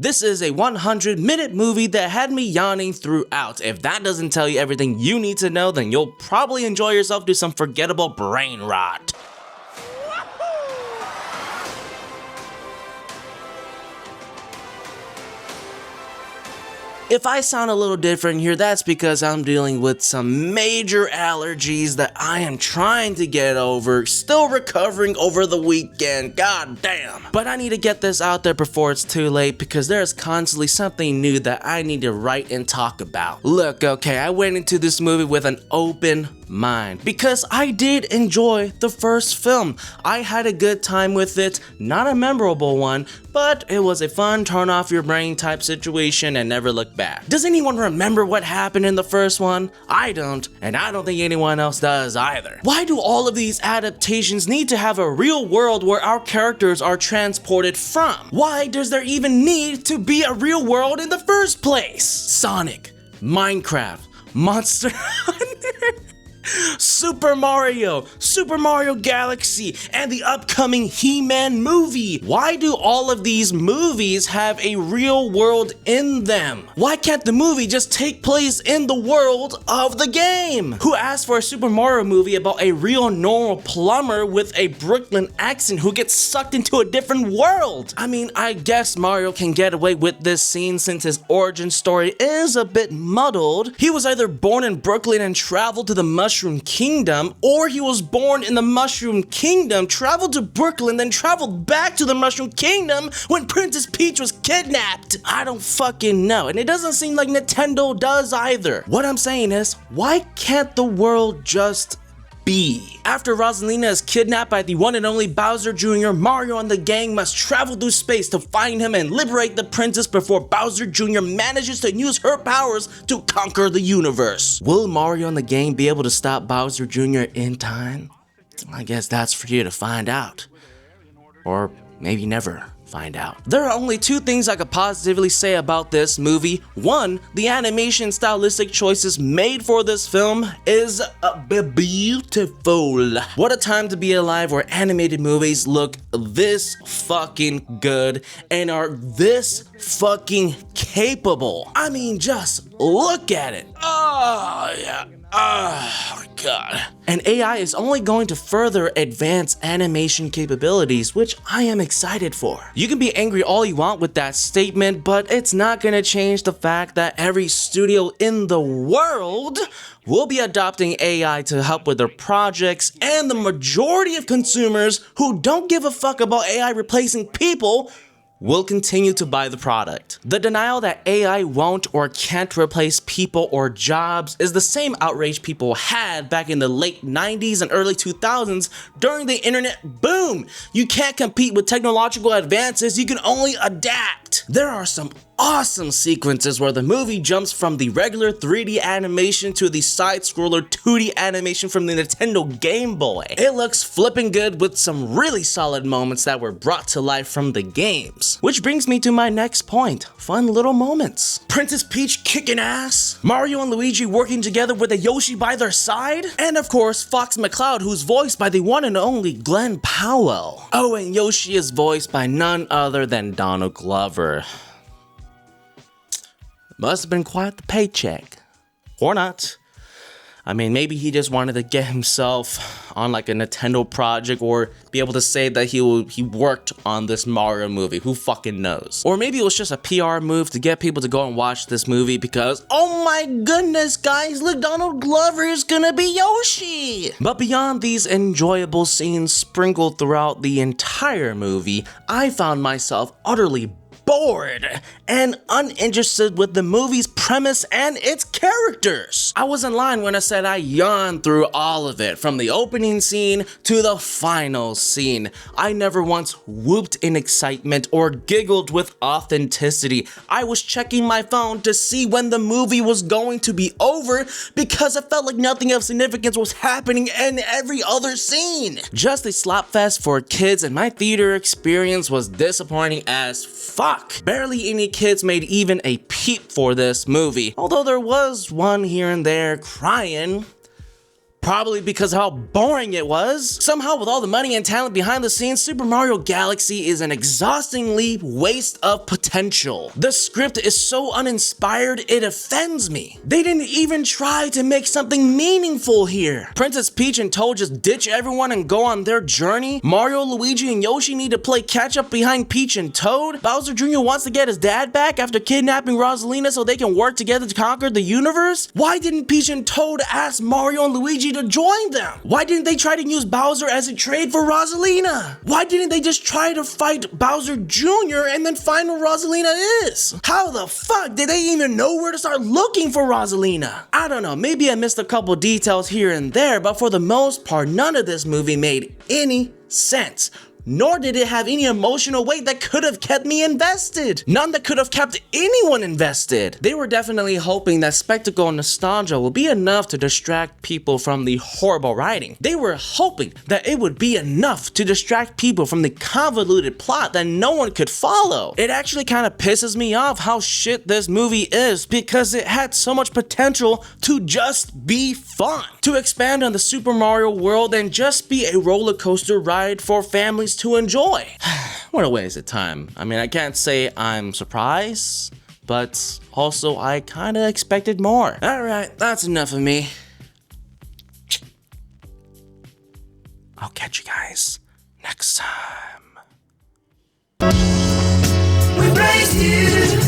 This is a 100-minute movie that had me yawning throughout. If that doesn't tell you everything you need to know, then you'll probably enjoy yourself do some forgettable brain rot. If I sound a little different here, that's because I'm dealing with some major allergies that I am trying to get over, still recovering over the weekend, god damn. But I need to get this out there before it's too late because there's constantly something new that I need to write and talk about. Look, okay, I went into this movie with an open mind because I did enjoy the first film. I had a good time with it, not a memorable one, but it was a fun turn off your brain type situation and never look back. Does anyone remember what happened in the first one? I don't, and I don't think anyone else does either. Why do all of these adaptations need to have a real world where our characters are transported from? Why does there even need to be a real world in the first place? Sonic, Minecraft, Monster Hunter, Super Mario Galaxy, and the upcoming He-Man movie. Why do all of these movies have a real world in them? Why can't the movie just take place in the world of the game? Who asked for a Super Mario movie about a real normal plumber with a Brooklyn accent who gets sucked into a different world? I mean, I guess Mario can get away with this scene since his origin story is a bit muddled. He was either born in Brooklyn and traveled to the Mushroom Kingdom, or he was born in the Mushroom Kingdom, traveled to Brooklyn, then traveled back to the Mushroom Kingdom when Princess Peach was kidnapped. I don't fucking know, and it doesn't seem like Nintendo does either. What I'm saying is, why can't the world just be? After Rosalina is kidnapped by the one and only Bowser Jr., Mario and the gang must travel through space to find him and liberate the princess before Bowser Jr. manages to use her powers to conquer the universe. Will Mario and the gang be able to stop Bowser Jr. in time? I guess that's for you to find out. Or maybe never find out. There are only two things I could positively say about this movie. One, the animation stylistic choices made for this film is beautiful. What a time to be alive where animated movies look this fucking good and are this fucking capable. I mean, just look at it. Oh, yeah. Oh my god. And AI is only going to further advance animation capabilities, which I am excited for. You can be angry all you want with that statement, but it's not gonna change the fact that every studio in the world will be adopting AI to help with their projects, and the majority of consumers who don't give a fuck about AI replacing people will continue to buy the product. The denial that AI won't or can't replace people or jobs is the same outrage people had back in the late 90s and early 2000s during the internet boom. You can't compete with technological advances, you can only adapt. There are some awesome sequences where the movie jumps from the regular 3D animation to the side-scroller 2D animation from the Nintendo Game Boy. It looks flipping good with some really solid moments that were brought to life from the games. Which brings me to my next point, fun little moments. Princess Peach kicking ass, Mario and Luigi working together with a Yoshi by their side, and of course Fox McCloud, who's voiced by the one and only Glenn Powell. Oh, and Yoshi is voiced by none other than Donald Glover. Must have been quite the paycheck. Or not. I mean, maybe he just wanted to get himself on like a Nintendo project, or be able to say that he worked on this Mario movie. Who fucking knows? Or maybe it was just a PR move to get people to go and watch this movie because, oh my goodness, guys, look, Donald Glover is gonna be Yoshi! But beyond these enjoyable scenes sprinkled throughout the entire movie, I found myself utterly bored and uninterested with the movie's premise and its characters. I was in line when I said I yawned through all of it, from the opening scene to the final scene. I never once whooped in excitement or giggled with authenticity. I was checking my phone to see when the movie was going to be over because I felt like nothing of significance was happening in every other scene. Just a slopfest for kids, and my theater experience was disappointing as fuck. Barely any kids made even a peep for this movie, although there was one here and there crying. probably because of how boring it was. Somehow, with all the money and talent behind the scenes, Super Mario Galaxy is an exhaustingly waste of potential. The script is so uninspired, it offends me. They didn't even try to make something meaningful here. Princess Peach and Toad just ditch everyone and go on their journey. Mario, Luigi, and Yoshi need to play catch up behind Peach and Toad. Bowser Jr. wants to get his dad back after kidnapping Rosalina so they can work together to conquer the universe. Why didn't Peach and Toad ask Mario and Luigi to join them? Why didn't they try to use Bowser as a trade for Rosalina? Why didn't they just try to fight Bowser Jr. and then find where Rosalina is? How the fuck did they even know where to start looking for Rosalina? I don't know, maybe I missed a couple details here and there, but for the most part, none of this movie made any sense. Nor did it have any emotional weight that could have kept me invested. None that could have kept anyone invested. They were definitely hoping that spectacle and nostalgia would be enough to distract people from the horrible writing. They were hoping that it would be enough to distract people from the convoluted plot that no one could follow. It actually kind of pisses me off how shit this movie is, because it had so much potential to just be fun. To expand on the Super Mario world and just be a roller coaster ride for families to enjoy. What a waste of time. I mean, I can't say I'm surprised, but also I kind of expected more. Alright, that's enough of me. I'll catch you guys next time. We praise you.